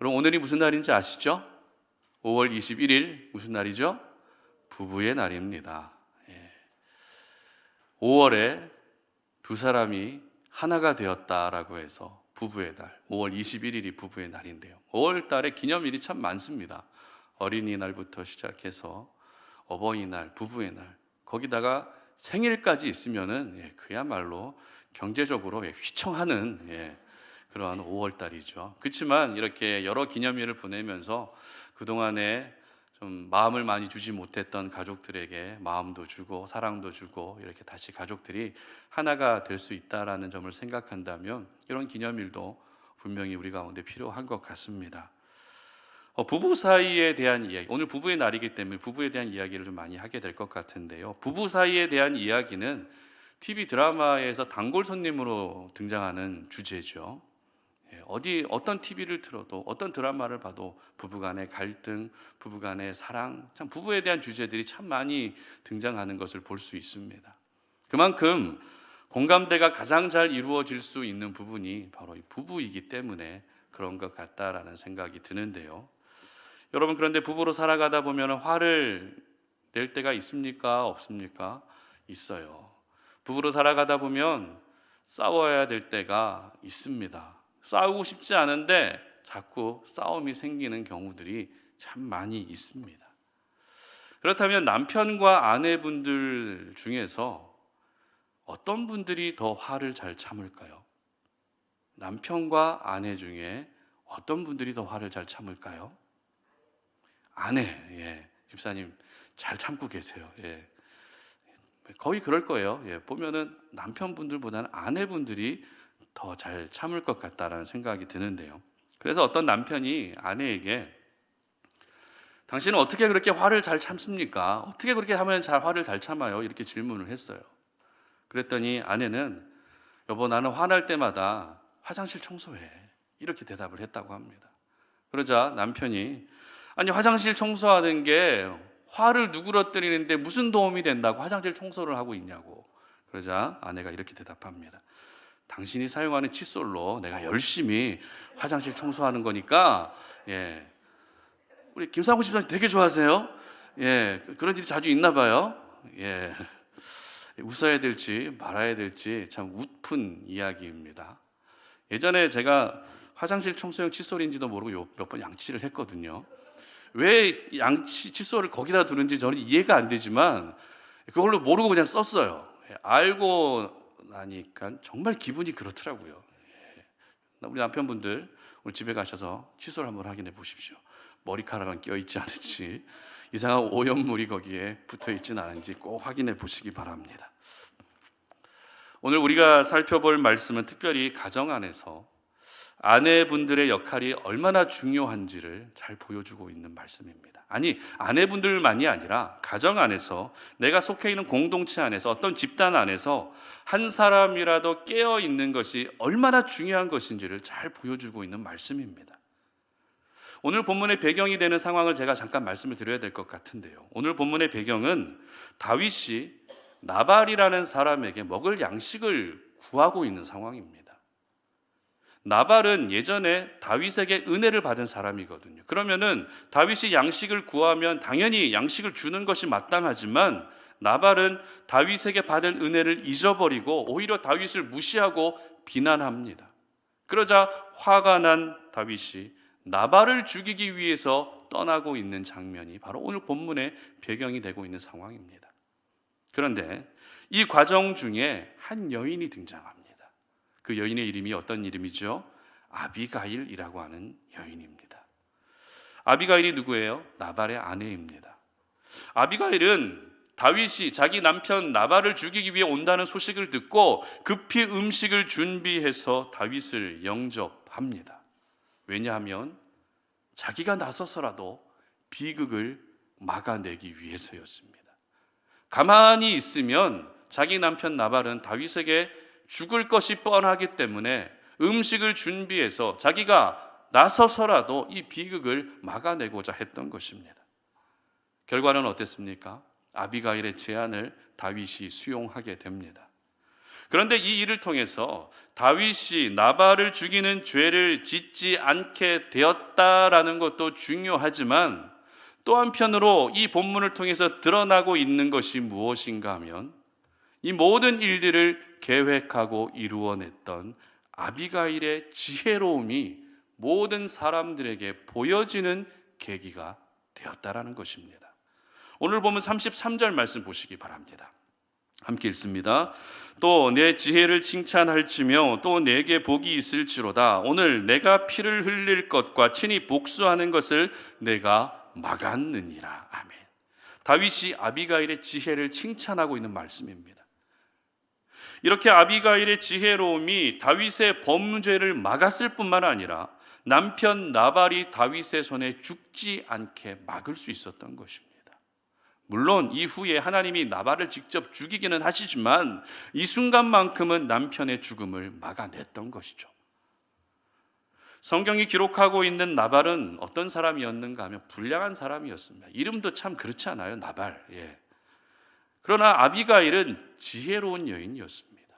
여러분, 오늘이 무슨 날인지 아시죠? 5월 21일 무슨 날이죠? 부부의 날입니다. 5월에 두 사람이 하나가 되었다라고 해서 부부의 날, 5월 21일이 부부의 날인데요. 5월 달에 기념일이 참 많습니다. 어린이날부터 시작해서 어버이날, 부부의 날, 거기다가 생일까지 있으면은 그야말로 경제적으로 휘청하는 그러한 5월 달이죠. 그렇지만 이렇게 여러 기념일을 보내면서 그동안에 좀 마음을 많이 주지 못했던 가족들에게 마음도 주고 사랑도 주고 이렇게 다시 가족들이 하나가 될 수 있다라는 점을 생각한다면 이런 기념일도 분명히 우리 가운데 필요한 것 같습니다. 부부 사이에 대한 이야기, 오늘 부부의 날이기 때문에 부부에 대한 이야기를 좀 많이 하게 될 것 같은데요. 부부 사이에 대한 이야기는 TV 드라마에서 단골 손님으로 등장하는 주제죠. 어떤 TV를 틀어도 어떤 드라마를 봐도 부부간의 갈등, 부부간의 사랑, 참 부부에 대한 주제들이 참 많이 등장하는 것을 볼 수 있습니다. 그만큼 공감대가 가장 잘 이루어질 수 있는 부분이 바로 이 부부이기 때문에 그런 것 같다라는 생각이 드는데요. 여러분, 그런데 부부로 살아가다 보면 화를 낼 때가 있습니까? 없습니까? 있어요. 부부로 살아가다 보면 싸워야 될 때가 있습니다. 싸우고 싶지 않은데 자꾸 싸움이 생기는 경우들이 참 많이 있습니다. 그렇다면 남편과 아내분들 중에서 어떤 분들이 더 화를 잘 참을까요? 남편과 아내 중에 어떤 분들이 더 화를 잘 참을까요? 아내, 집사님 잘 참고 계세요. 거의 그럴 거예요. 보면은 남편분들보다는 아내분들이 더 잘 참을 것 같다라는 생각이 드는데요. 그래서 어떤 남편이 아내에게 당신은 어떻게 그렇게 화를 잘 참습니까? 어떻게 그렇게 하면 화를 잘 참아요? 이렇게 질문을 했어요. 그랬더니 아내는 여보, 나는 화날 때마다 화장실 청소해. 이렇게 대답을 했다고 합니다. 그러자 남편이 아니, 화장실 청소하는 게 화를 누그러뜨리는데 무슨 도움이 된다고 화장실 청소를 하고 있냐고. 그러자 아내가 이렇게 대답합니다. 당신이 사용하는 칫솔로 내가 열심히 화장실 청소하는 거니까. 우리 김상구 집사님 되게 좋아하세요. 그런 일이 자주 있나 봐요. 웃어야 될지 말아야 될지 참 웃픈 이야기입니다. 예전에 제가 화장실 청소용 칫솔인지도 모르고 몇 번 양치를 했거든요. 왜 칫솔을 거기다 두는지 저는 이해가 안 되지만 그걸로 모르고 그냥 썼어요. 알고 나니까 정말 기분이 그렇더라고요. 우리 남편분들 오늘 집에 가셔서 칫솔 한번 확인해 보십시오. 머리카락은 껴있지 않은지, 이상한 오염물이 거기에 붙어있지는 않은지 꼭 확인해 보시기 바랍니다. 오늘 우리가 살펴볼 말씀은 특별히 가정 안에서 아내분들의 역할이 얼마나 중요한지를 잘 보여주고 있는 말씀입니다. 아니, 아내분들만이 아니라 가정 안에서, 내가 속해 있는 공동체 안에서, 어떤 집단 안에서 한 사람이라도 깨어 있는 것이 얼마나 중요한 것인지를 잘 보여주고 있는 말씀입니다. 오늘 본문의 배경이 되는 상황을 제가 잠깐 말씀을 드려야 될 것 같은데요. 오늘 본문의 배경은 다윗이 나발이라는 사람에게 먹을 양식을 구하고 있는 상황입니다. 나발은 예전에 다윗에게 은혜를 받은 사람이거든요. 그러면은 다윗이 양식을 구하면 당연히 양식을 주는 것이 마땅하지만 나발은 다윗에게 받은 은혜를 잊어버리고 오히려 다윗을 무시하고 비난합니다. 그러자 화가 난 다윗이 나발을 죽이기 위해서 떠나고 있는 장면이 바로 오늘 본문의 배경이 되고 있는 상황입니다. 그런데 이 과정 중에 한 여인이 등장합니다. 그 여인의 이름이 어떤 이름이죠? 아비가일이라고 하는 여인입니다. 아비가일이 누구예요? 나발의 아내입니다. 아비가일은 다윗이 자기 남편 나발을 죽이기 위해 온다는 소식을 듣고 급히 음식을 준비해서 다윗을 영접합니다. 왜냐하면 자기가 나서서라도 비극을 막아내기 위해서였습니다. 가만히 있으면 자기 남편 나발은 다윗에게 죽을 것이 뻔하기 때문에 음식을 준비해서 자기가 나서서라도 이 비극을 막아내고자 했던 것입니다. 결과는 어땠습니까? 아비가일의 제안을 다윗이 수용하게 됩니다. 그런데 이 일을 통해서 다윗이 나발을 죽이는 죄를 짓지 않게 되었다라는 것도 중요하지만, 또 한편으로 이 본문을 통해서 드러나고 있는 것이 무엇인가 하면, 이 모든 일들을 계획하고 이루어냈던 아비가일의 지혜로움이 모든 사람들에게 보여지는 계기가 되었다라는 것입니다. 오늘 보면 33절 말씀 보시기 바랍니다. 함께 읽습니다. 또 내 지혜를 칭찬할지며 또 내게 복이 있을지로다. 오늘 내가 피를 흘릴 것과 친히 복수하는 것을 내가 막았느니라. 아멘. 다윗이 아비가일의 지혜를 칭찬하고 있는 말씀입니다. 이렇게 아비가일의 지혜로움이 다윗의 범죄를 막았을 뿐만 아니라 남편 나발이 다윗의 손에 죽지 않게 막을 수 있었던 것입니다. 물론 이후에 하나님이 나발을 직접 죽이기는 하시지만 이 순간만큼은 남편의 죽음을 막아냈던 것이죠. 성경이 기록하고 있는 나발은 어떤 사람이었는가 하면 불량한 사람이었습니다. 이름도 참 그렇지 않아요? 나발. 그러나 아비가일은 지혜로운 여인이었습니다.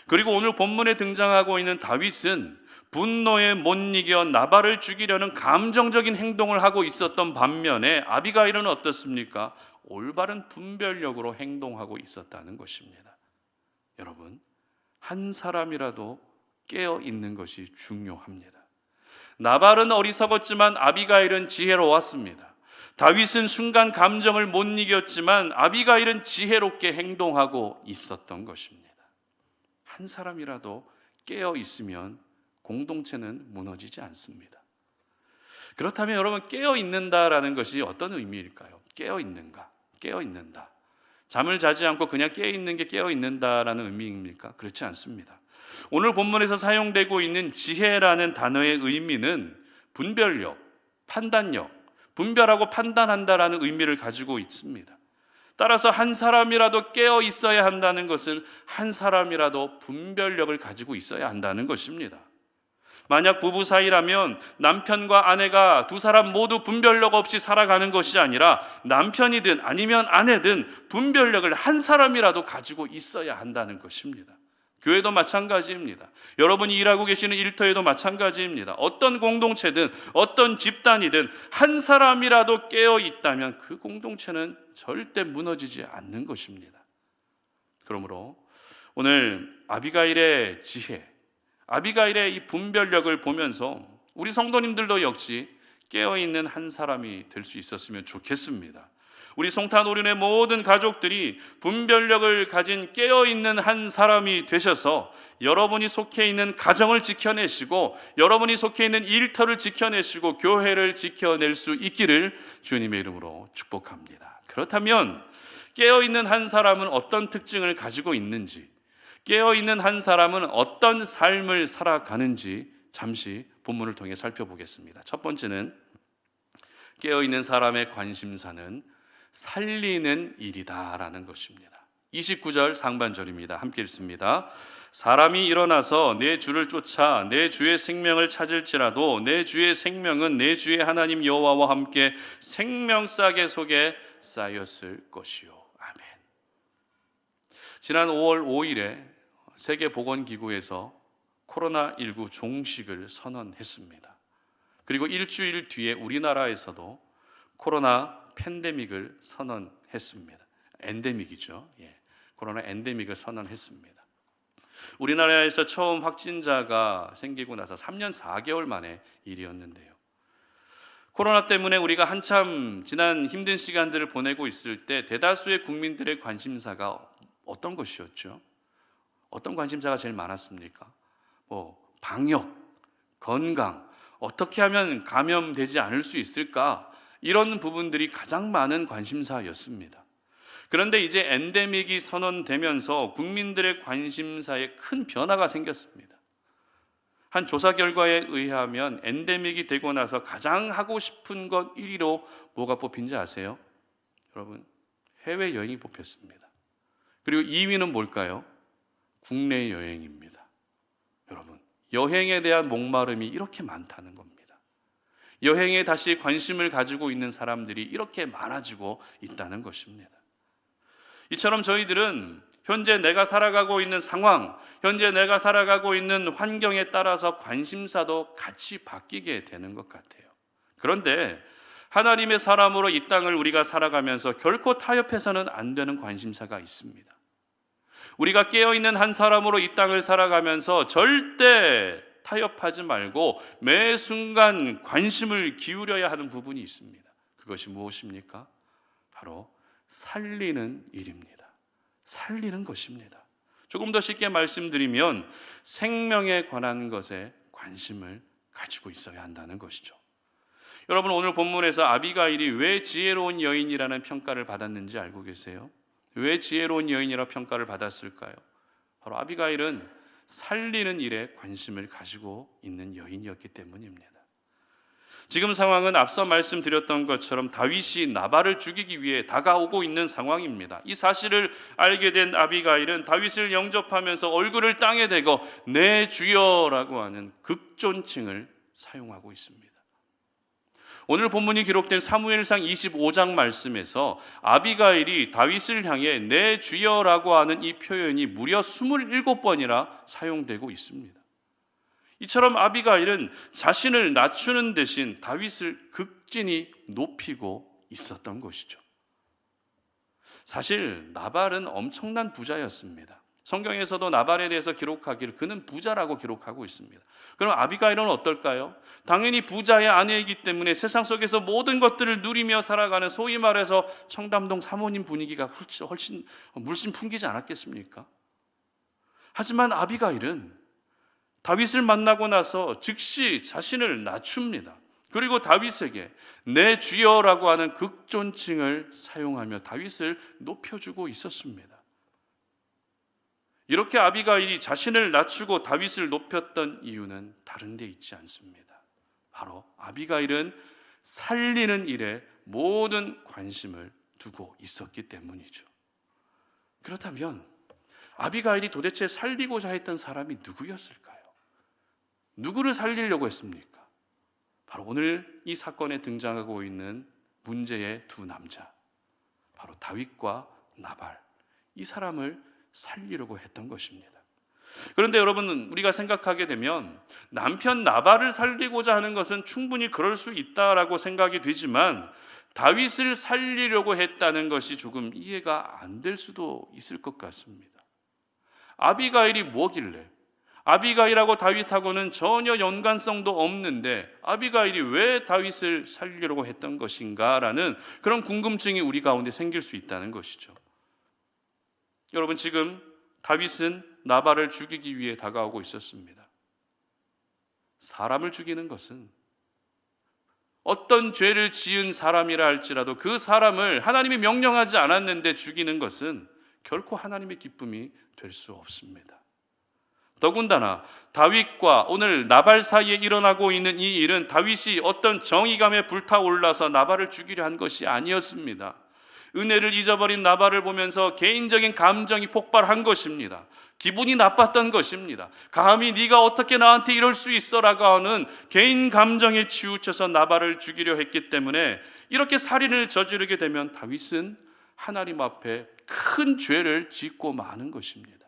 그리고 오늘 본문에 등장하고 있는 다윗은 분노에 못 이겨 나발을 죽이려는 감정적인 행동을 하고 있었던 반면에 아비가일은 어떻습니까? 올바른 분별력으로 행동하고 있었다는 것입니다. 여러분, 한 사람이라도 깨어 있는 것이 중요합니다. 나발은 어리석었지만 아비가일은 지혜로웠습니다. 다윗은 순간 감정을 못 이겼지만 아비가일은 지혜롭게 행동하고 있었던 것입니다. 한 사람이라도 깨어 있으면 공동체는 무너지지 않습니다. 그렇다면 여러분, 깨어 있는다라는 것이 어떤 의미일까요? 깨어 있는가? 깨어 있는다. 잠을 자지 않고 그냥 깨어 있는 게 깨어 있는다라는 의미입니까? 그렇지 않습니다. 오늘 본문에서 사용되고 있는 지혜라는 단어의 의미는 분별력, 판단력, 분별하고 판단한다라는 의미를 가지고 있습니다. 따라서 한 사람이라도 깨어 있어야 한다는 것은 한 사람이라도 분별력을 가지고 있어야 한다는 것입니다. 만약 부부 사이라면 남편과 아내가 두 사람 모두 분별력 없이 살아가는 것이 아니라 남편이든 아니면 아내든 분별력을 한 사람이라도 가지고 있어야 한다는 것입니다. 교회도 마찬가지입니다. 여러분이 일하고 계시는 일터에도 마찬가지입니다. 어떤 공동체든 어떤 집단이든 한 사람이라도 깨어 있다면 그 공동체는 절대 무너지지 않는 것입니다. 그러므로 오늘 아비가일의 지혜, 아비가일의 이 분별력을 보면서 우리 성도님들도 역시 깨어있는 한 사람이 될 수 있었으면 좋겠습니다. 우리 송탄오륜의 모든 가족들이 분별력을 가진 깨어있는 한 사람이 되셔서 여러분이 속해 있는 가정을 지켜내시고 여러분이 속해 있는 일터를 지켜내시고 교회를 지켜낼 수 있기를 주님의 이름으로 축복합니다. 그렇다면 깨어있는 한 사람은 어떤 특징을 가지고 있는지, 깨어있는 한 사람은 어떤 삶을 살아가는지 잠시 본문을 통해 살펴보겠습니다. 첫 번째는 깨어있는 사람의 관심사는 살리는 일이다라는 것입니다. 29절 상반절입니다. 함께 읽습니다. 사람이 일어나서 내 주를 쫓아 내 주의 생명을 찾을지라도 내 주의 생명은 내 주의 하나님 여호와와 함께 생명싸개 속에 쌓였을 것이요. 아멘. 지난 5월 5일에 세계보건기구에서 코로나19 종식을 선언했습니다. 그리고 일주일 뒤에 우리나라에서도 코로나 팬데믹을 선언했습니다. 엔데믹이죠. 코로나 엔데믹을 선언했습니다. 우리나라에서 처음 확진자가 생기고 나서 3년 4개월 만의 일이었는데요. 코로나 때문에 우리가 한참 지난 힘든 시간들을 보내고 있을 때 대다수의 국민들의 관심사가 어떤 것이었죠? 어떤 관심사가 제일 많았습니까? 방역, 건강, 어떻게 하면 감염되지 않을 수 있을까? 이런 부분들이 가장 많은 관심사였습니다. 그런데 이제 엔데믹이 선언되면서 국민들의 관심사에 큰 변화가 생겼습니다. 한 조사 결과에 의하면 엔데믹이 되고 나서 가장 하고 싶은 것 1위로 뭐가 뽑힌지 아세요? 여러분, 해외여행이 뽑혔습니다. 그리고 2위는 뭘까요? 국내 여행입니다. 여러분, 여행에 대한 목마름이 이렇게 많다는 겁니다. 여행에 다시 관심을 가지고 있는 사람들이 이렇게 많아지고 있다는 것입니다. 이처럼 저희들은 현재 내가 살아가고 있는 상황, 현재 내가 살아가고 있는 환경에 따라서 관심사도 같이 바뀌게 되는 것 같아요. 그런데 하나님의 사람으로 이 땅을 우리가 살아가면서 결코 타협해서는 안 되는 관심사가 있습니다. 우리가 깨어있는 한 사람으로 이 땅을 살아가면서 절대 타협하지 말고 매 순간 관심을 기울여야 하는 부분이 있습니다. 그것이 무엇입니까? 바로 살리는 일입니다. 살리는 것입니다. 조금 더 쉽게 말씀드리면 생명에 관한 것에 관심을 가지고 있어야 한다는 것이죠. 여러분, 오늘 본문에서 아비가일이 왜 지혜로운 여인이라는 평가를 받았는지 알고 계세요? 왜 지혜로운 여인이라 평가를 받았을까요? 바로 아비가일은 살리는 일에 관심을 가지고 있는 여인이었기 때문입니다. 지금 상황은 앞서 말씀드렸던 것처럼 다윗이 나발을 죽이기 위해 다가오고 있는 상황입니다. 이 사실을 알게 된 아비가일은 다윗을 영접하면서 얼굴을 땅에 대고 내 주여라고 하는 극존칭을 사용하고 있습니다. 오늘 본문이 기록된 사무엘상 25장 말씀에서 아비가일이 다윗을 향해 내 주여라고 하는 이 표현이 무려 27번이나 사용되고 있습니다. 이처럼 아비가일은 자신을 낮추는 대신 다윗을 극진히 높이고 있었던 것이죠. 사실 나발은 엄청난 부자였습니다. 성경에서도 나발에 대해서 기록하기를 그는 부자라고 기록하고 있습니다. 그럼 아비가일은 어떨까요? 당연히 부자의 아내이기 때문에 세상 속에서 모든 것들을 누리며 살아가는, 소위 말해서 청담동 사모님 분위기가 훨씬 물씬 풍기지 않았겠습니까? 하지만 아비가일은 다윗을 만나고 나서 즉시 자신을 낮춥니다. 그리고 다윗에게 내 주여라고 하는 극존칭을 사용하며 다윗을 높여주고 있었습니다. 이렇게 아비가일이 자신을 낮추고 다윗을 높였던 이유는 다른 데 있지 않습니다. 바로 아비가일은 살리는 일에 모든 관심을 두고 있었기 때문이죠. 그렇다면 아비가일이 도대체 살리고자 했던 사람이 누구였을까요? 누구를 살리려고 했습니까? 바로 오늘 이 사건에 등장하고 있는 문제의 두 남자, 바로 다윗과 나발, 이 사람을 살리려고 했던 것입니다. 그런데 여러분, 우리가 생각하게 되면 남편 나발을 살리고자 하는 것은 충분히 그럴 수 있다라고 생각이 되지만 다윗을 살리려고 했다는 것이 조금 이해가 안 될 수도 있을 것 같습니다. 아비가일이 뭐길래, 아비가일하고 다윗하고는 전혀 연관성도 없는데 아비가일이 왜 다윗을 살리려고 했던 것인가라는 그런 궁금증이 우리 가운데 생길 수 있다는 것이죠. 여러분, 지금 다윗은 나발을 죽이기 위해 다가오고 있었습니다. 사람을 죽이는 것은 어떤 죄를 지은 사람이라 할지라도 그 사람을 하나님이 명령하지 않았는데 죽이는 것은 결코 하나님의 기쁨이 될 수 없습니다. 더군다나 다윗과 오늘 나발 사이에 일어나고 있는 이 일은 다윗이 어떤 정의감에 불타올라서 나발을 죽이려 한 것이 아니었습니다. 은혜를 잊어버린 나발을 보면서 개인적인 감정이 폭발한 것입니다. 기분이 나빴던 것입니다. 감히 네가 어떻게 나한테 이럴 수 있어라고 하는 개인 감정에 치우쳐서 나발을 죽이려 했기 때문에 이렇게 살인을 저지르게 되면 다윗은 하나님 앞에 큰 죄를 짓고 마는 것입니다.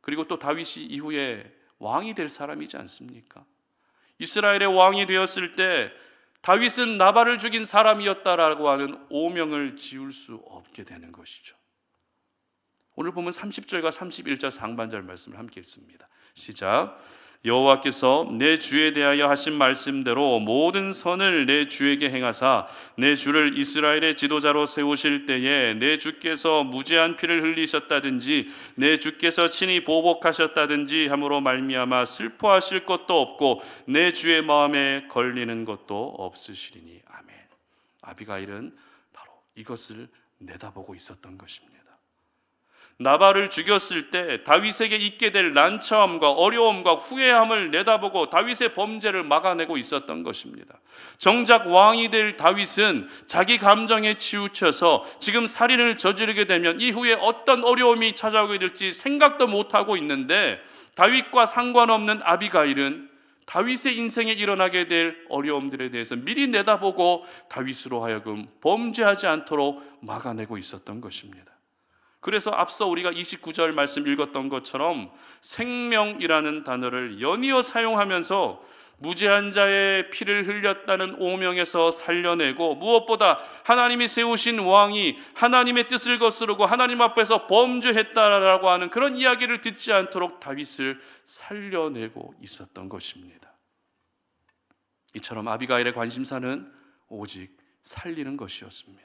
그리고 또 다윗이 이후에 왕이 될 사람이지 않습니까? 이스라엘의 왕이 되었을 때 다윗은 나발을 죽인 사람이었다라고 하는 오명을 지울 수 없게 되는 것이죠. 오늘 보면 30절과 31절 상반절 말씀을 함께 읽습니다. 시작. 여호와께서 내 주에 대하여 하신 말씀대로 모든 선을 내 주에게 행하사 내 주를 이스라엘의 지도자로 세우실 때에 내 주께서 무죄한 피를 흘리셨다든지 내 주께서 친히 보복하셨다든지 함으로 말미암아 슬퍼하실 것도 없고 내 주의 마음에 걸리는 것도 없으시리니. 아멘. 아비가일은 바로 이것을 내다보고 있었던 것입니다. 나발을 죽였을 때 다윗에게 있게 될 난처함과 어려움과 후회함을 내다보고 다윗의 범죄를 막아내고 있었던 것입니다. 정작 왕이 될 다윗은 자기 감정에 치우쳐서 지금 살인을 저지르게 되면 이후에 어떤 어려움이 찾아오게 될지 생각도 못하고 있는데, 다윗과 상관없는 아비가일은 다윗의 인생에 일어나게 될 어려움들에 대해서 미리 내다보고 다윗으로 하여금 범죄하지 않도록 막아내고 있었던 것입니다. 그래서 앞서 우리가 29절 말씀 읽었던 것처럼 생명이라는 단어를 연이어 사용하면서 무죄한 자의 피를 흘렸다는 오명에서 살려내고, 무엇보다 하나님이 세우신 왕이 하나님의 뜻을 거스르고 하나님 앞에서 범죄했다라고 하는 그런 이야기를 듣지 않도록 다윗을 살려내고 있었던 것입니다. 이처럼 아비가일의 관심사는 오직 살리는 것이었습니다.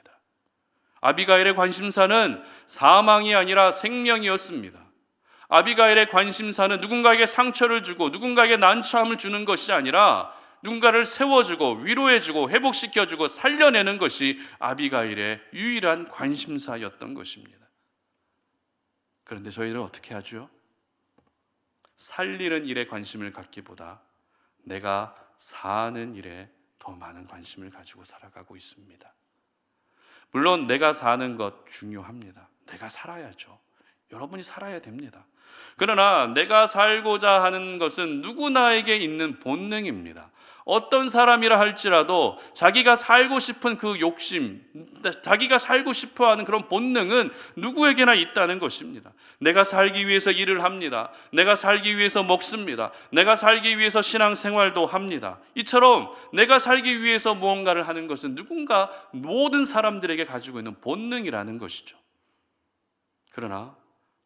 아비가일의 관심사는 사망이 아니라 생명이었습니다. 아비가일의 관심사는 누군가에게 상처를 주고 누군가에게 난처함을 주는 것이 아니라 누군가를 세워주고 위로해주고 회복시켜주고 살려내는 것이 아비가일의 유일한 관심사였던 것입니다. 그런데 저희는 어떻게 하죠? 살리는 일에 관심을 갖기보다 내가 사는 일에 더 많은 관심을 가지고 살아가고 있습니다. 물론 내가 사는 것 중요합니다. 내가 살아야죠. 여러분이 살아야 됩니다. 그러나 내가 살고자 하는 것은 누구나에게 있는 본능입니다. 어떤 사람이라 할지라도 자기가 살고 싶은 그 욕심, 자기가 살고 싶어하는 그런 본능은 누구에게나 있다는 것입니다. 내가 살기 위해서 일을 합니다. 내가 살기 위해서 먹습니다. 내가 살기 위해서 신앙생활도 합니다. 이처럼 내가 살기 위해서 무언가를 하는 것은 누군가 모든 사람들에게 가지고 있는 본능이라는 것이죠. 그러나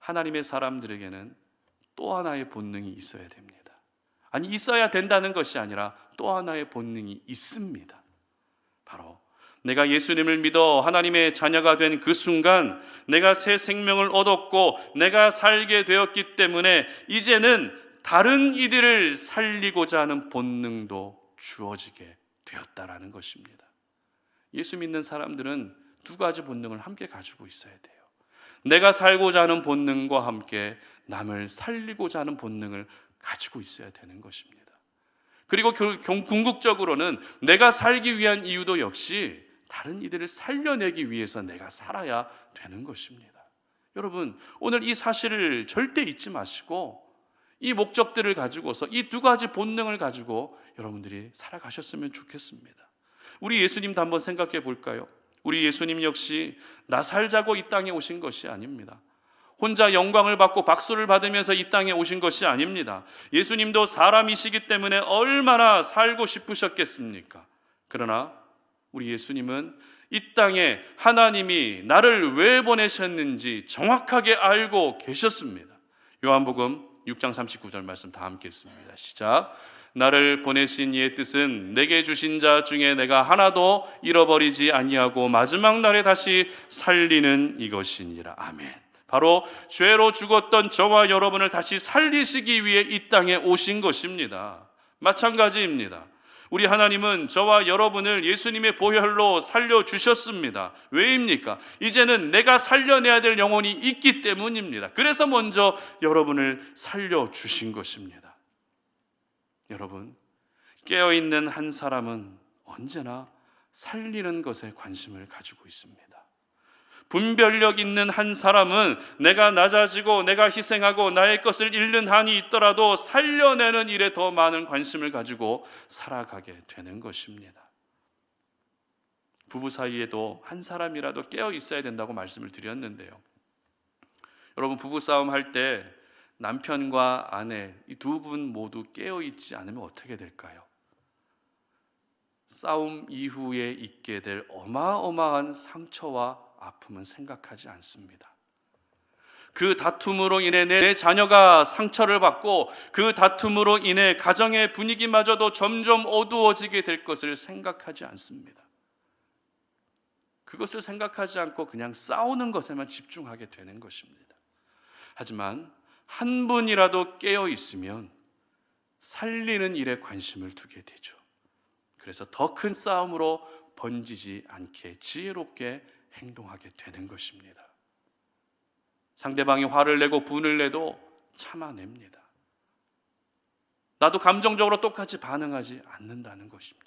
하나님의 사람들에게는 또 하나의 본능이 있어야 됩니다. 아니, 있어야 된다는 것이 아니라 또 하나의 본능이 있습니다. 바로 내가 예수님을 믿어 하나님의 자녀가 된 그 순간 내가 새 생명을 얻었고 내가 살게 되었기 때문에 이제는 다른 이들을 살리고자 하는 본능도 주어지게 되었다라는 것입니다. 예수 믿는 사람들은 두 가지 본능을 함께 가지고 있어야 돼요. 내가 살고자 하는 본능과 함께 남을 살리고자 하는 본능을 가지고 있어야 되는 것입니다. 그리고 궁극적으로는 내가 살기 위한 이유도 역시 다른 이들을 살려내기 위해서 내가 살아야 되는 것입니다. 여러분, 오늘 이 사실을 절대 잊지 마시고 이 목적들을 가지고서 이 두 가지 본능을 가지고 여러분들이 살아가셨으면 좋겠습니다. 우리 예수님도 한번 생각해 볼까요? 우리 예수님 역시 나 살자고 이 땅에 오신 것이 아닙니다. 혼자 영광을 받고 박수를 받으면서 이 땅에 오신 것이 아닙니다. 예수님도 사람이시기 때문에 얼마나 살고 싶으셨겠습니까? 그러나 우리 예수님은 이 땅에 하나님이 나를 왜 보내셨는지 정확하게 알고 계셨습니다. 요한복음 6장 39절 말씀 다 함께 읽습니다. 시작. 나를 보내신 이의 뜻은 내게 주신 자 중에 내가 하나도 잃어버리지 아니하고 마지막 날에 다시 살리는 이것이니라. 아멘. 바로 죄로 죽었던 저와 여러분을 다시 살리시기 위해 이 땅에 오신 것입니다. 마찬가지입니다. 우리 하나님은 저와 여러분을 예수님의 보혈로 살려주셨습니다. 왜입니까? 이제는 내가 살려내야 될 영혼이 있기 때문입니다. 그래서 먼저 여러분을 살려주신 것입니다. 여러분, 깨어있는 한 사람은 언제나 살리는 것에 관심을 가지고 있습니다. 분별력 있는 한 사람은 내가 낮아지고 내가 희생하고 나의 것을 잃는 한이 있더라도 살려내는 일에 더 많은 관심을 가지고 살아가게 되는 것입니다. 부부 사이에도 한 사람이라도 깨어 있어야 된다고 말씀을 드렸는데요. 여러분, 부부싸움 할 때 남편과 아내 이 두 분 모두 깨어 있지 않으면 어떻게 될까요? 싸움 이후에 있게 될 어마어마한 상처와 아픔은 생각하지 않습니다. 그 다툼으로 인해 내 자녀가 상처를 받고 그 다툼으로 인해 가정의 분위기마저도 점점 어두워지게 될 것을 생각하지 않습니다. 그것을 생각하지 않고 그냥 싸우는 것에만 집중하게 되는 것입니다. 하지만 한 분이라도 깨어 있으면 살리는 일에 관심을 두게 되죠. 그래서 더 큰 싸움으로 번지지 않게 지혜롭게 행동하게 되는 것입니다. 상대방이 화를 내고 분을 내도 참아냅니다. 나도 감정적으로 똑같이 반응하지 않는다는 것입니다.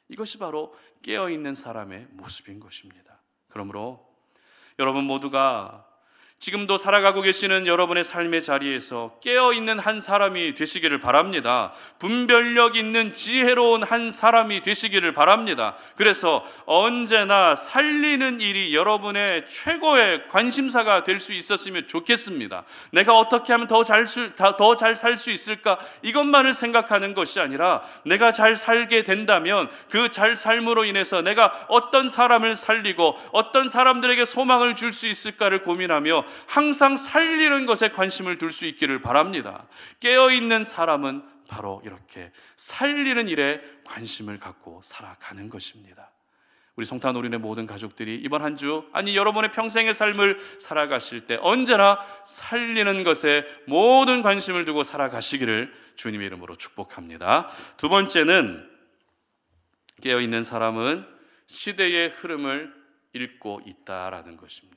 이것이 바로 깨어있는 사람의 모습인 것입니다. 그러므로 여러분 모두가 지금도 살아가고 계시는 여러분의 삶의 자리에서 깨어있는 한 사람이 되시기를 바랍니다. 분별력 있는 지혜로운 한 사람이 되시기를 바랍니다. 그래서 언제나 살리는 일이 여러분의 최고의 관심사가 될 수 있었으면 좋겠습니다. 내가 어떻게 하면 더 잘 살 수 있을까? 이것만을 생각하는 것이 아니라 내가 잘 살게 된다면 그 잘 삶으로 인해서 내가 어떤 사람을 살리고 어떤 사람들에게 소망을 줄 수 있을까를 고민하며 항상 살리는 것에 관심을 둘 수 있기를 바랍니다. 깨어있는 사람은 바로 이렇게 살리는 일에 관심을 갖고 살아가는 것입니다. 우리 성탄 어린의 모든 가족들이 이번 한 주, 아니 여러분의 평생의 삶을 살아가실 때 언제나 살리는 것에 모든 관심을 두고 살아가시기를 주님의 이름으로 축복합니다. 두 번째는 깨어있는 사람은 시대의 흐름을 읽고 있다라는 것입니다.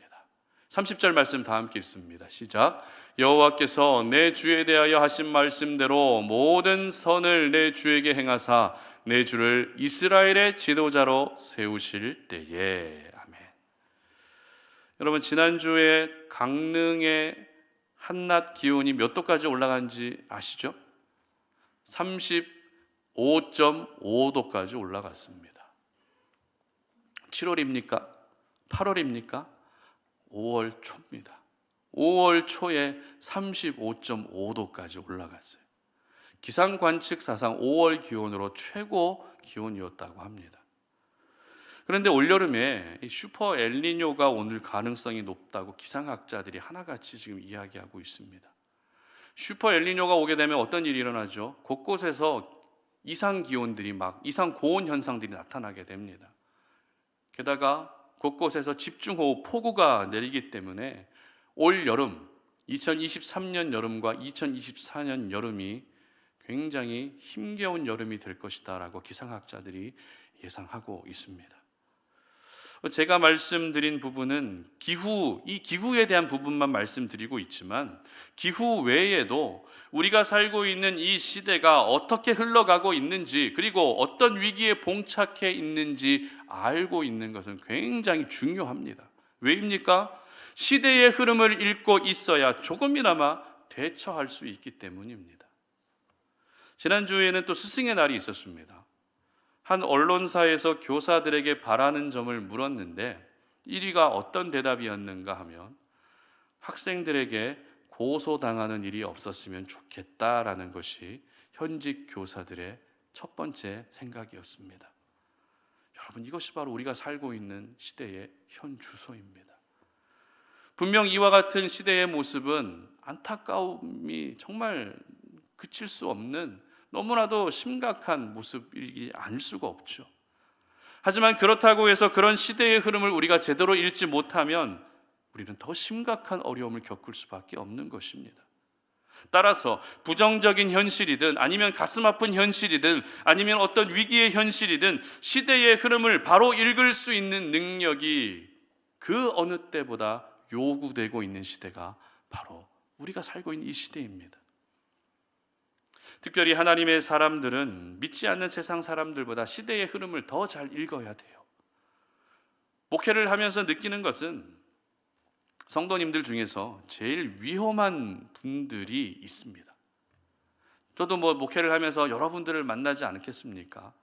30절 말씀 다 함께 읽습니다. 시작. 여호와께서 내 주에 대하여 하신 말씀대로 모든 선을 내 주에게 행하사 내 주를 이스라엘의 지도자로 세우실 때에. 아멘. 여러분, 지난주에 강릉의 한낮 기온이 몇 도까지 올라간지 아시죠? 35.5도까지 올라갔습니다. 7월입니까? 8월입니까? 5월 초입니다. 5월 초에 35.5도까지 올라갔어요. 기상관측 사상 5월 기온으로 최고 기온이었다고 합니다. 그런데 올여름에 슈퍼 엘니뇨가 오늘 가능성이 높다고 기상학자들이 하나같이 지금 이야기하고 있습니다. 슈퍼 엘니뇨가 오게 되면 어떤 일이 일어나죠? 곳곳에서 이상 기온들이 이상 고온 현상들이 나타나게 됩니다. 게다가 곳곳에서 집중호우 폭우가 내리기 때문에 올 여름, 2023년 여름과 2024년 여름이 굉장히 힘겨운 여름이 될 것이다 라고 기상학자들이 예상하고 있습니다. 제가 말씀드린 부분은 이 기후에 대한 부분만 말씀드리고 있지만 기후 외에도 우리가 살고 있는 이 시대가 어떻게 흘러가고 있는지, 그리고 어떤 위기에 봉착해 있는지 알고 있는 것은 굉장히 중요합니다. 왜입니까? 시대의 흐름을 읽고 있어야 조금이나마 대처할 수 있기 때문입니다. 지난주에는 또 스승의 날이 있었습니다. 한 언론사에서 교사들에게 바라는 점을 물었는데 1위가 어떤 대답이었는가 하면 학생들에게 고소당하는 일이 없었으면 좋겠다라는 것이 현직 교사들의 첫 번째 생각이었습니다. 여러분, 이것이 바로 우리가 살고 있는 시대의 현 주소입니다. 분명 이와 같은 시대의 모습은 안타까움이 정말 그칠 수 없는 너무나도 심각한 모습이지 않을 수가 없죠. 하지만 그렇다고 해서 그런 시대의 흐름을 우리가 제대로 읽지 못하면 우리는 더 심각한 어려움을 겪을 수밖에 없는 것입니다. 따라서 부정적인 현실이든 아니면 가슴 아픈 현실이든 아니면 어떤 위기의 현실이든 시대의 흐름을 바로 읽을 수 있는 능력이 그 어느 때보다 요구되고 있는 시대가 바로 우리가 살고 있는 이 시대입니다. 특별히 하나님의 사람들은 믿지 않는 세상 사람들보다 시대의 흐름을 더 잘 읽어야 돼요. 목회를 하면서 느끼는 것은 성도님들 중에서 제일 위험한 분들이 있습니다. 저도 목회를 하면서 여러분들을 만나지 않겠습니까?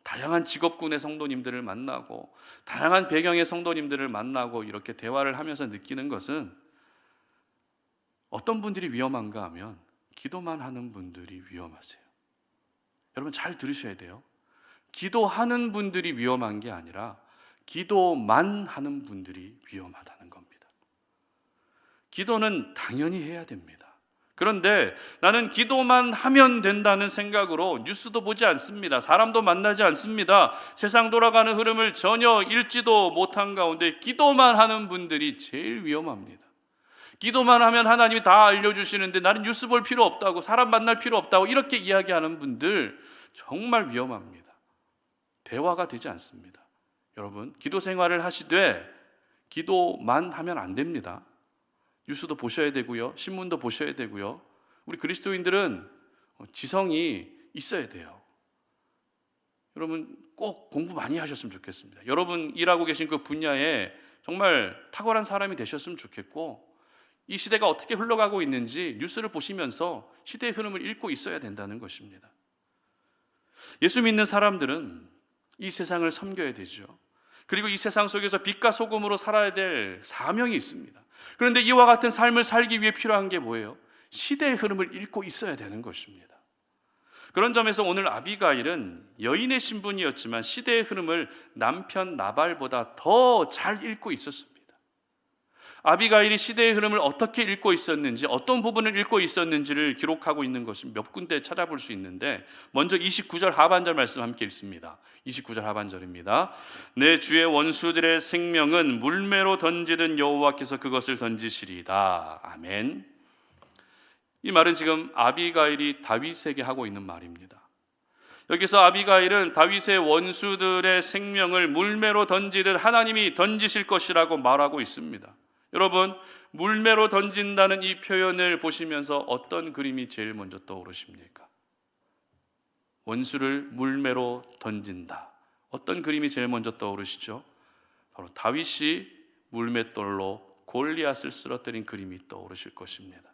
다양한 직업군의 성도님들을 만나고 다양한 배경의 성도님들을 만나고 이렇게 대화를 하면서 느끼는 것은 어떤 분들이 위험한가 하면 기도만 하는 분들이 위험하세요. 여러분 잘 들으셔야 돼요. 기도하는 분들이 위험한 게 아니라 기도만 하는 분들이 위험하다는 겁니다. 기도는 당연히 해야 됩니다. 그런데 나는 기도만 하면 된다는 생각으로 뉴스도 보지 않습니다. 사람도 만나지 않습니다. 세상 돌아가는 흐름을 전혀 읽지도 못한 가운데 기도만 하는 분들이 제일 위험합니다. 기도만 하면 하나님이 다 알려주시는데 나는 뉴스 볼 필요 없다고, 사람 만날 필요 없다고 이렇게 이야기하는 분들 정말 위험합니다. 대화가 되지 않습니다. 여러분, 기도 생활을 하시되 기도만 하면 안 됩니다. 뉴스도 보셔야 되고요, 신문도 보셔야 되고요. 우리 그리스도인들은 지성이 있어야 돼요. 여러분 꼭 공부 많이 하셨으면 좋겠습니다. 여러분 일하고 계신 그 분야에 정말 탁월한 사람이 되셨으면 좋겠고, 이 시대가 어떻게 흘러가고 있는지 뉴스를 보시면서 시대의 흐름을 읽고 있어야 된다는 것입니다. 예수 믿는 사람들은 이 세상을 섬겨야 되죠. 그리고 이 세상 속에서 빛과 소금으로 살아야 될 사명이 있습니다. 그런데 이와 같은 삶을 살기 위해 필요한 게 뭐예요? 시대의 흐름을 읽고 있어야 되는 것입니다. 그런 점에서 오늘 아비가일은 여인의 신분이었지만 시대의 흐름을 남편 나발보다 더 잘 읽고 있었습니다. 아비가일이 시대의 흐름을 어떻게 읽고 있었는지, 어떤 부분을 읽고 있었는지를 기록하고 있는 것은 몇 군데 찾아볼 수 있는데, 먼저 29절 하반절 말씀 함께 읽습니다. 29절 하반절입니다. 내 주의 원수들의 생명은 물매로 던지든 여호와께서 그것을 던지시리이다. 아멘. 이 말은 지금 아비가일이 다윗에게 하고 있는 말입니다. 여기서 아비가일은 다윗의 원수들의 생명을 물매로 던지듯 하나님이 던지실 것이라고 말하고 있습니다. 여러분, 물매로 던진다는 이 표현을 보시면서 어떤 그림이 제일 먼저 떠오르십니까? 원수를 물매로 던진다. 어떤 그림이 제일 먼저 떠오르시죠? 바로 다윗이 물맷돌로 골리앗을 쓰러뜨린 그림이 떠오르실 것입니다.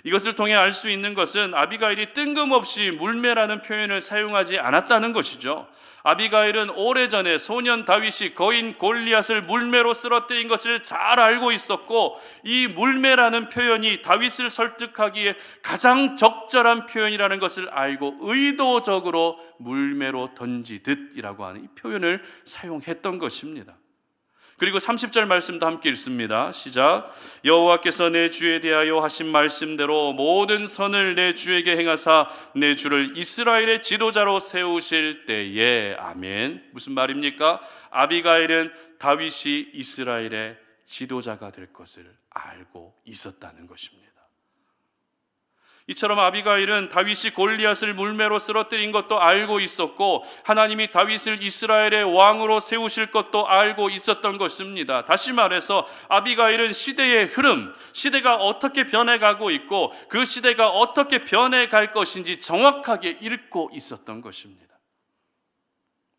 이것을 통해 알 수 있는 것은 아비가일이 뜬금없이 물매라는 표현을 사용하지 않았다는 것이죠. 아비가일은 오래전에 소년 다윗이 거인 골리앗을 물매로 쓰러뜨린 것을 잘 알고 있었고, 이 물매라는 표현이 다윗을 설득하기에 가장 적절한 표현이라는 것을 알고 의도적으로 물매로 던지듯이라고 하는 이 표현을 사용했던 것입니다. 그리고 30절 말씀도 함께 읽습니다. 시작. 여호와께서 내 주에 대하여 하신 말씀대로 모든 선을 내 주에게 행하사 내 주를 이스라엘의 지도자로 세우실 때에. 아멘. 무슨 말입니까? 아비가일은 다윗이 이스라엘의 지도자가 될 것을 알고 있었다는 것입니다. 이처럼 아비가일은 다윗이 골리앗을 물매로 쓰러뜨린 것도 알고 있었고, 하나님이 다윗을 이스라엘의 왕으로 세우실 것도 알고 있었던 것입니다. 다시 말해서 아비가일은 시대의 흐름, 시대가 어떻게 변해가고 있고 그 시대가 어떻게 변해갈 것인지 정확하게 읽고 있었던 것입니다.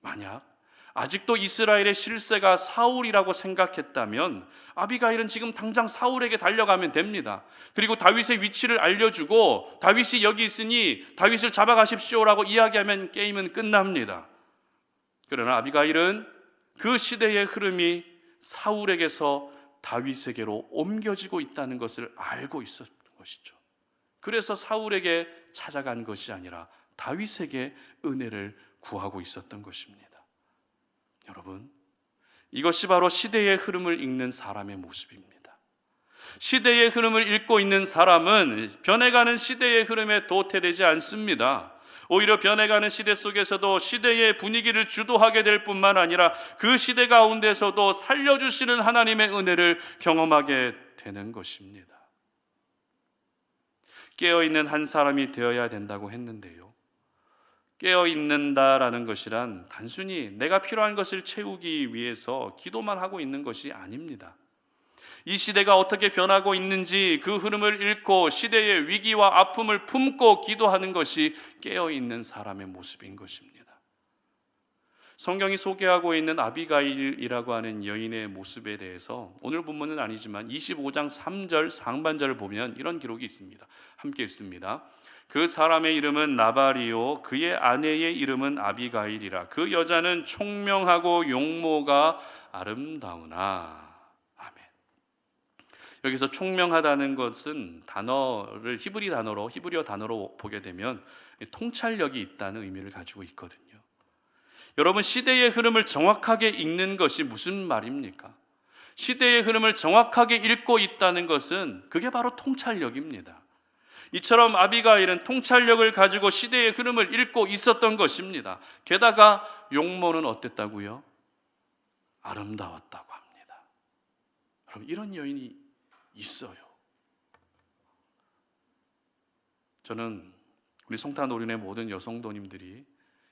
만약 아직도 이스라엘의 실세가 사울이라고 생각했다면 아비가일은 지금 당장 사울에게 달려가면 됩니다. 그리고 다윗의 위치를 알려주고 다윗이 여기 있으니 다윗을 잡아가십시오라고 이야기하면 게임은 끝납니다. 그러나 아비가일은 그 시대의 흐름이 사울에게서 다윗에게로 옮겨지고 있다는 것을 알고 있었던 것이죠. 그래서 사울에게 찾아간 것이 아니라 다윗에게 은혜를 구하고 있었던 것입니다. 여러분, 이것이 바로 시대의 흐름을 읽는 사람의 모습입니다. 시대의 흐름을 읽고 있는 사람은 변해가는 시대의 흐름에 도태되지 않습니다. 오히려 변해가는 시대 속에서도 시대의 분위기를 주도하게 될 뿐만 아니라 그 시대 가운데서도 살려주시는 하나님의 은혜를 경험하게 되는 것입니다. 깨어있는 한 사람이 되어야 된다고 했는데요, 깨어있는다라는 것이란 단순히 내가 필요한 것을 채우기 위해서 기도만 하고 있는 것이 아닙니다. 이 시대가 어떻게 변하고 있는지 그 흐름을 읽고 시대의 위기와 아픔을 품고 기도하는 것이 깨어있는 사람의 모습인 것입니다. 성경이 소개하고 있는 아비가일이라고 하는 여인의 모습에 대해서 오늘 본문은 아니지만 25장 3절 상반절을 보면 이런 기록이 있습니다. 함께 읽습니다. 그 사람의 이름은 나발이요 그의 아내의 이름은 아비가일이라. 그 여자는 총명하고 용모가 아름다우나. 아멘. 여기서 총명하다는 것은 단어를 히브리어 단어로 보게 되면 통찰력이 있다는 의미를 가지고 있거든요. 여러분, 시대의 흐름을 정확하게 읽는 것이 무슨 말입니까? 시대의 흐름을 정확하게 읽고 있다는 것은 그게 바로 통찰력입니다. 이처럼 아비가일은 통찰력을 가지고 시대의 흐름을 읽고 있었던 것입니다. 게다가 용모는 어땠다고요? 아름다웠다고 합니다. 여러분, 이런 여인이 있어요. 저는 우리 송탄 오륜의 모든 여성도님들이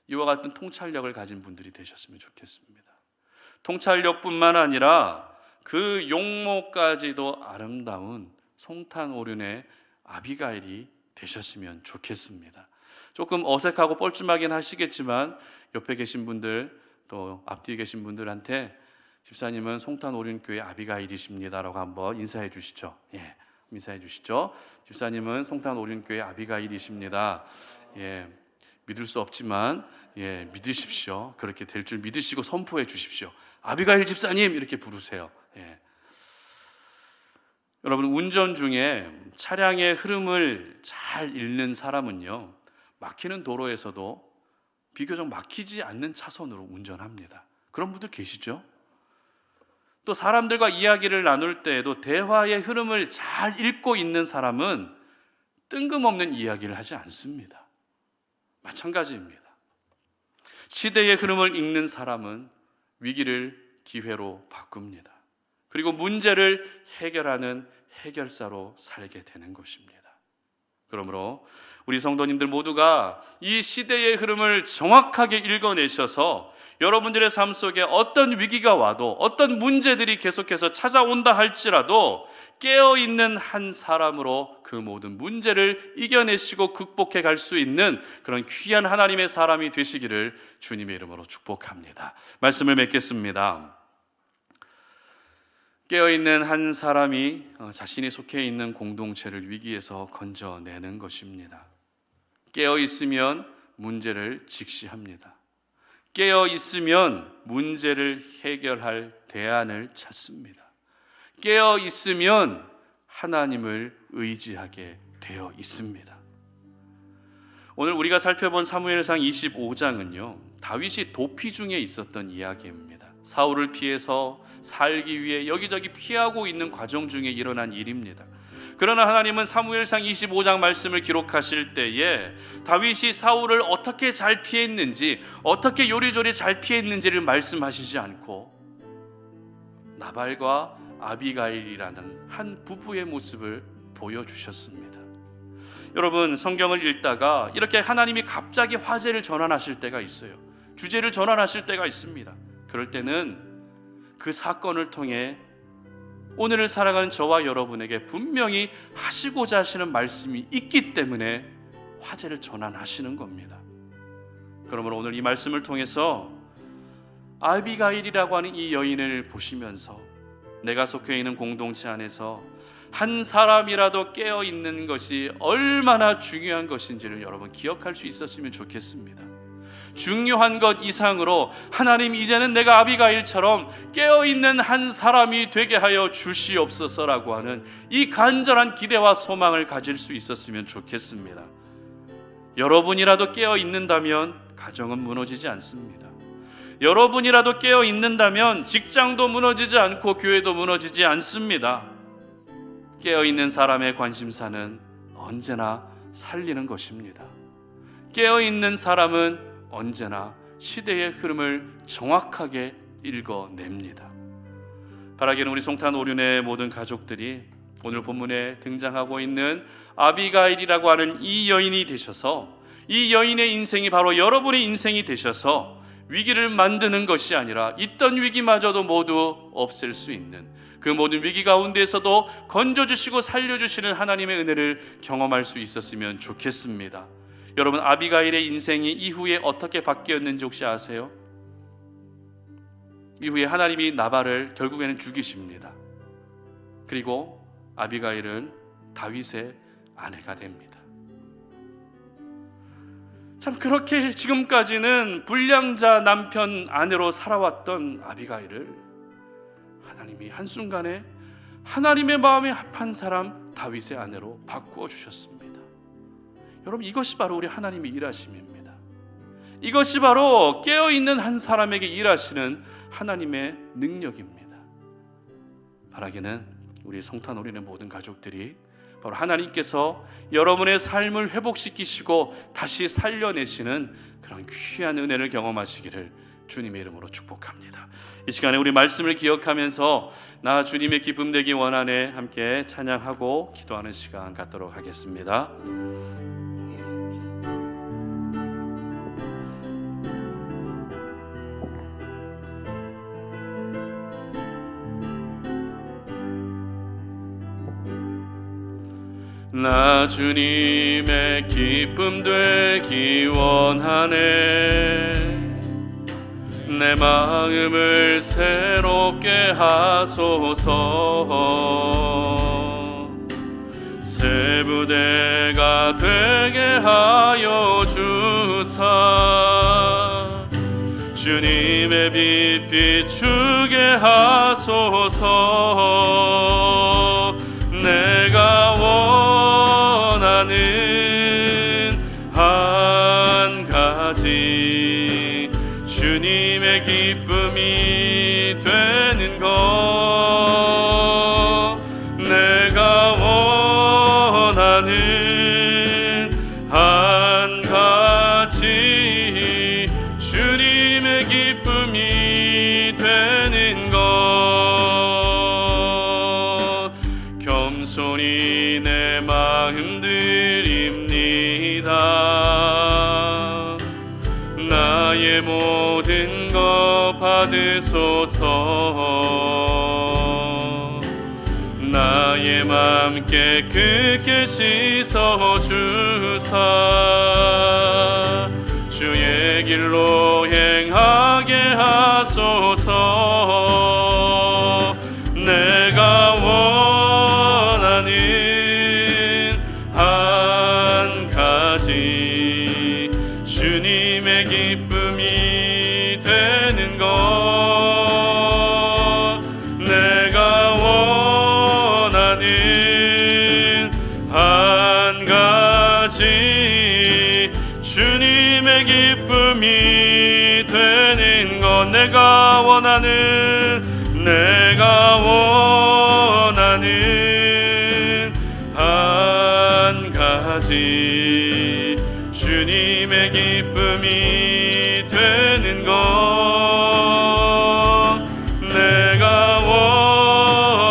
이와 같은 통찰력을 가진 분들이 되셨으면 좋겠습니다. 통찰력뿐만 아니라 그 용모까지도 아름다운 송탄 오륜의 아비가일이 되셨으면 좋겠습니다. 조금 어색하고 뻘쭘하긴 하시겠지만 옆에 계신 분들 또 앞뒤에 계신 분들한테 집사님은 송탄 오륜교회 아비가일이십니다라고 한번 인사해 주시죠. 예, 인사해 주시죠. 집사님은 송탄 오륜교회 아비가일이십니다. 예, 믿을 수 없지만 믿으십시오. 그렇게 될 줄 믿으시고 선포해 주십시오. 아비가일 집사님 이렇게 부르세요. 예. 여러분, 운전 중에 차량의 흐름을 잘 읽는 사람은요, 막히는 도로에서도 비교적 막히지 않는 차선으로 운전합니다. 그런 분들 계시죠? 또 사람들과 이야기를 나눌 때에도 대화의 흐름을 잘 읽고 있는 사람은 뜬금없는 이야기를 하지 않습니다. 마찬가지입니다. 시대의 흐름을 읽는 사람은 위기를 기회로 바꿉니다. 그리고 문제를 해결하는 해결사로 살게 되는 것입니다. 그러므로 우리 성도님들 모두가 이 시대의 흐름을 정확하게 읽어내셔서 여러분들의 삶 속에 어떤 위기가 와도 어떤 문제들이 계속해서 찾아온다 할지라도 깨어있는 한 사람으로 그 모든 문제를 이겨내시고 극복해 갈 수 있는 그런 귀한 하나님의 사람이 되시기를 주님의 이름으로 축복합니다. 말씀을 맺겠습니다. 깨어있는 한 사람이 자신이 속해 있는 공동체를 위기에서 건져내는 것입니다. 깨어있으면 문제를 직시합니다. 깨어있으면 문제를 해결할 대안을 찾습니다. 깨어있으면 하나님을 의지하게 되어 있습니다. 오늘 우리가 살펴본 사무엘상 25장은요, 다윗이 도피 중에 있었던 이야기입니다. 사울을 피해서 살기 위해 여기저기 피하고 있는 과정 중에 일어난 일입니다. 그러나 하나님은 사무엘상 25장 말씀을 기록하실 때에 다윗이 사울을 어떻게 잘 피했는지, 어떻게 요리조리 잘 피했는지를 말씀하시지 않고 나발과 아비가일이라는 한 부부의 모습을 보여주셨습니다. 여러분, 성경을 읽다가 이렇게 하나님이 갑자기 화제를 전환하실 때가 있어요. 주제를 전환하실 때가 있습니다. 그럴 때는 그 사건을 통해 오늘을 살아가는 저와 여러분에게 분명히 하시고자 하시는 말씀이 있기 때문에 화제를 전환하시는 겁니다. 그러므로 오늘 이 말씀을 통해서 아비가일이라고 하는 이 여인을 보시면서 내가 속해 있는 공동체 안에서 한 사람이라도 깨어 있는 것이 얼마나 중요한 것인지를 여러분 기억할 수 있었으면 좋겠습니다. 중요한 것 이상으로 하나님, 이제는 내가 아비가일처럼 깨어있는 한 사람이 되게 하여 주시옵소서라고 하는 이 간절한 기대와 소망을 가질 수 있었으면 좋겠습니다. 여러분이라도 깨어있는다면 가정은 무너지지 않습니다. 여러분이라도 깨어있는다면 직장도 무너지지 않고 교회도 무너지지 않습니다. 깨어있는 사람의 관심사는 언제나 살리는 것입니다. 깨어있는 사람은 언제나 시대의 흐름을 정확하게 읽어냅니다. 바라기는 우리 송탄 오륜의 모든 가족들이 오늘 본문에 등장하고 있는 아비가일이라고 하는 이 여인이 되셔서, 이 여인의 인생이 바로 여러분의 인생이 되셔서 위기를 만드는 것이 아니라 있던 위기마저도 모두 없앨 수 있는, 그 모든 위기 가운데에서도 건져주시고 살려주시는 하나님의 은혜를 경험할 수 있었으면 좋겠습니다. 여러분, 아비가일의 인생이 이후에 어떻게 바뀌었는지 혹시 아세요? 이후에 하나님이 나발을 결국에는 죽이십니다. 그리고 아비가일은 다윗의 아내가 됩니다. 참, 그렇게 지금까지는 불량자 남편 아내로 살아왔던 아비가일을 하나님이 한순간에 하나님의 마음에 합한 사람 다윗의 아내로 바꾸어 주셨습니다. 여러분, 이것이 바로 우리 하나님의 일하심입니다. 이것이 바로 깨어있는 한 사람에게 일하시는 하나님의 능력입니다. 바라기는 우리 성탄 오륜의 모든 가족들이 바로 하나님께서 여러분의 삶을 회복시키시고 다시 살려내시는 그런 귀한 은혜를 경험하시기를 주님의 이름으로 축복합니다. 이 시간에 우리 말씀을 기억하면서 나 주님의 기쁨 되기 원하네 함께 찬양하고 기도하는 시간 갖도록 하겠습니다. 나 주님의 기쁨 되기 원하네. 내 마음을 새롭게 하소서. 새 부대가 되게 하여 주사 주님의 빛 비추게 하소서. 내가 원하는 한 가지 주님의 기쁨이 되는 것. 내가 원하는 한 가지 주님의 기쁨이 되는 것. 겸손히 내 마음 드립니다. 나의 모든 것 받으소서. 나의 맘 깨끗게 씻어주사 주의 길로 행하게 하소서. 내가 원하는 한 가지 주님의 기쁨이 되는 것. 내가 원하는 한 가지 주님의 기쁨이 되는 것. 내가 원하는 한 가지 주님의 기쁨이 되는 것. 내가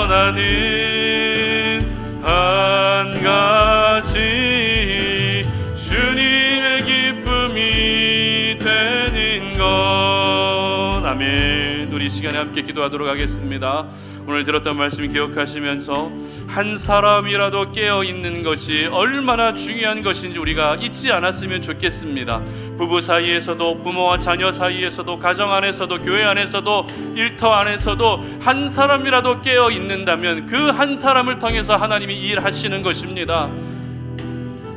원하는 한 가지 주님의 기쁨이 되는 것. 아멘. 우리 이 시간에 함께 기도하도록 하겠습니다. 오늘 들었던 말씀 기억하시면서 한 사람이라도 깨어있는 것이 얼마나 중요한 것인지 우리가 잊지 않았으면 좋겠습니다. 부부 사이에서도, 부모와 자녀 사이에서도, 가정 안에서도, 교회 안에서도, 일터 안에서도 한 사람이라도 깨어있는다면 그 한 사람을 통해서 하나님이 일하시는 것입니다.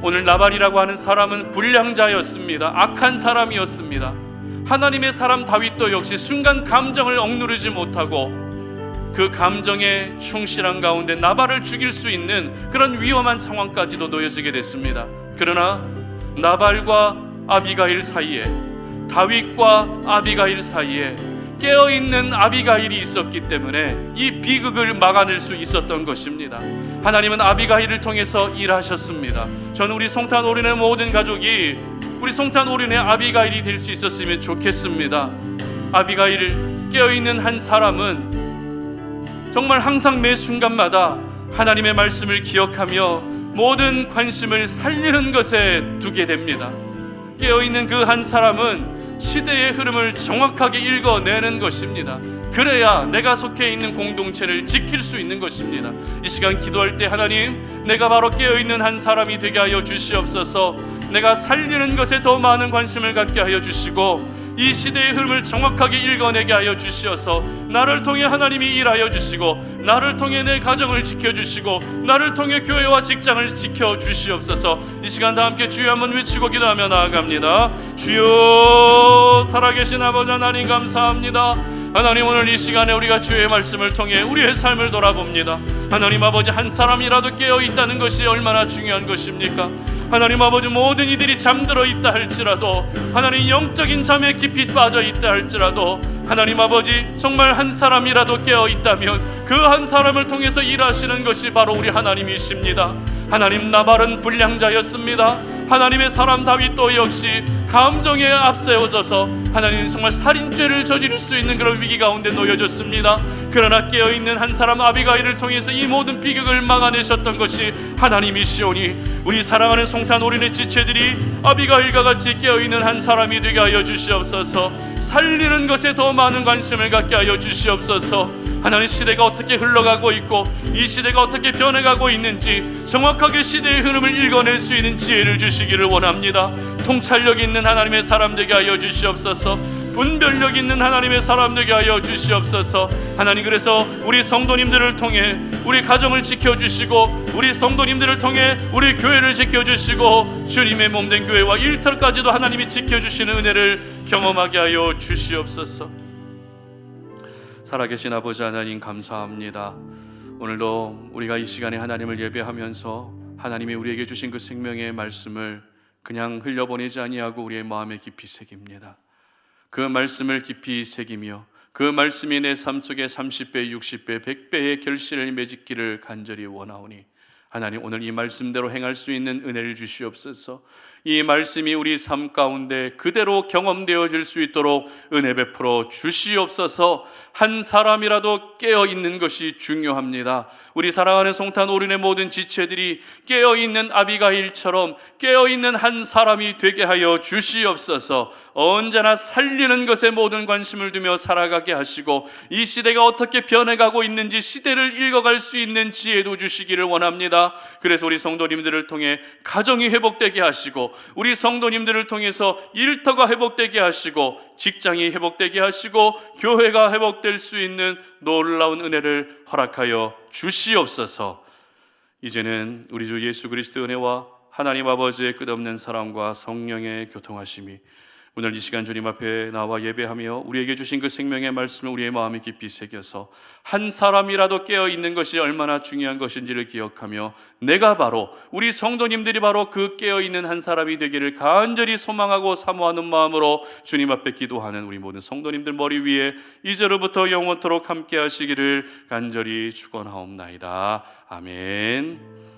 오늘 나발이라고 하는 사람은 불량자였습니다. 악한 사람이었습니다. 하나님의 사람 다윗도 역시 순간 감정을 억누르지 못하고 그 감정에 충실한 가운데 나발을 죽일 수 있는 그런 위험한 상황까지도 놓여지게 됐습니다. 그러나 나발과 아비가일 사이에, 다윗과 아비가일 사이에 깨어있는 아비가일이 있었기 때문에 이 비극을 막아낼 수 있었던 것입니다. 하나님은 아비가일을 통해서 일하셨습니다. 저는 우리 송탄 오륜의 모든 가족이 우리 송탄 오륜의 아비가일이 될 수 있었으면 좋겠습니다. 아비가일, 깨어있는 한 사람은 정말 항상 매 순간마다 하나님의 말씀을 기억하며 모든 관심을 살리는 것에 두게 됩니다. 깨어있는 그 한 사람은 시대의 흐름을 정확하게 읽어내는 것입니다. 그래야 내가 속해 있는 공동체를 지킬 수 있는 것입니다. 이 시간 기도할 때 하나님, 내가 바로 깨어있는 한 사람이 되게 하여 주시옵소서. 내가 살리는 것에 더 많은 관심을 갖게 하여 주시고 이 시대의 흐름을 정확하게 읽어내게 하여 주시어서 나를 통해 하나님이 일하여 주시고 나를 통해 내 가정을 지켜주시고 나를 통해 교회와 직장을 지켜주시옵소서. 이 시간 다 함께 주여 한번 외치고 기도하며 나아갑니다. 주여, 살아계신 아버지 하나님 감사합니다. 하나님, 오늘 이 시간에 우리가 주의 말씀을 통해 우리의 삶을 돌아봅니다. 하나님 아버지, 한 사람이라도 깨어있다는 것이 얼마나 중요한 것입니까? 하나님 아버지, 모든 이들이 잠들어 있다 할지라도, 하나님 영적인 잠에 깊이 빠져 있다 할지라도, 하나님 아버지, 정말 한 사람이라도 깨어 있다면 그 한 사람을 통해서 일하시는 것이 바로 우리 하나님이십니다. 하나님, 나발은 불량자였습니다. 하나님의 사람 다윗도 역시 감정에 앞세워져서 하나님 정말 살인죄를 저지를 수 있는 그런 위기 가운데 놓여졌습니다. 그러나 깨어있는 한 사람 아비가일을 통해서 이 모든 비극을 막아내셨던 것이 하나님이시오니 우리 사랑하는 송탄 오륜의 지체들이 아비가일과 같이 깨어있는 한 사람이 되게 하여 주시옵소서. 살리는 것에 더 많은 관심을 갖게 하여 주시옵소서. 하나님, 시대가 어떻게 흘러가고 있고 이 시대가 어떻게 변해가고 있는지 정확하게 시대의 흐름을 읽어낼 수 있는 지혜를 주시기를 원합니다. 통찰력 있는 하나님의 사람 되게 하여 주시옵소서. 분별력 있는 하나님의 사람 되게 하여 주시옵소서. 하나님, 그래서 우리 성도님들을 통해 우리 가정을 지켜주시고 우리 성도님들을 통해 우리 교회를 지켜주시고 주님의 몸된 교회와 일터까지도 하나님이 지켜주시는 은혜를 경험하게 하여 주시옵소서. 살아계신 아버지 하나님, 감사합니다. 오늘도 우리가 이 시간에 하나님을 예배하면서 하나님이 우리에게 주신 그 생명의 말씀을 그냥 흘려보내지 아니하고 우리의 마음에 깊이 새깁니다. 그 말씀을 깊이 새기며 그 말씀이 내 삶 속에 30배, 60배, 100배의 결실을 맺기를 간절히 원하오니 하나님, 오늘 이 말씀대로 행할 수 있는 은혜를 주시옵소서. 이 말씀이 우리 삶 가운데 그대로 경험되어질 수 있도록 은혜 베풀어 주시옵소서. 한 사람이라도 깨어있는 것이 중요합니다. 우리 사랑하는 송탄 오륜의 모든 지체들이 깨어있는 아비가일처럼 깨어있는 한 사람이 되게 하여 주시옵소서. 언제나 살리는 것에 모든 관심을 두며 살아가게 하시고 이 시대가 어떻게 변해가고 있는지 시대를 읽어갈 수 있는 지혜도 주시기를 원합니다. 그래서 우리 성도님들을 통해 가정이 회복되게 하시고 우리 성도님들을 통해서 일터가 회복되게 하시고 직장이 회복되게 하시고 교회가 회복될 수 있는 놀라운 은혜를 허락하여 주시옵소서. 이제는 우리 주 예수 그리스도의 은혜와 하나님 아버지의 끝없는 사랑과 성령의 교통하심이 오늘 이 시간 주님 앞에 나와 예배하며 우리에게 주신 그 생명의 말씀을 우리의 마음에 깊이 새겨서 한 사람이라도 깨어있는 것이 얼마나 중요한 것인지를 기억하며 내가 바로 우리 성도님들이 바로 그 깨어있는 한 사람이 되기를 간절히 소망하고 사모하는 마음으로 주님 앞에 기도하는 우리 모든 성도님들 머리 위에 이제로부터 영원토록 함께 하시기를 간절히 축원하옵나이다. 아멘.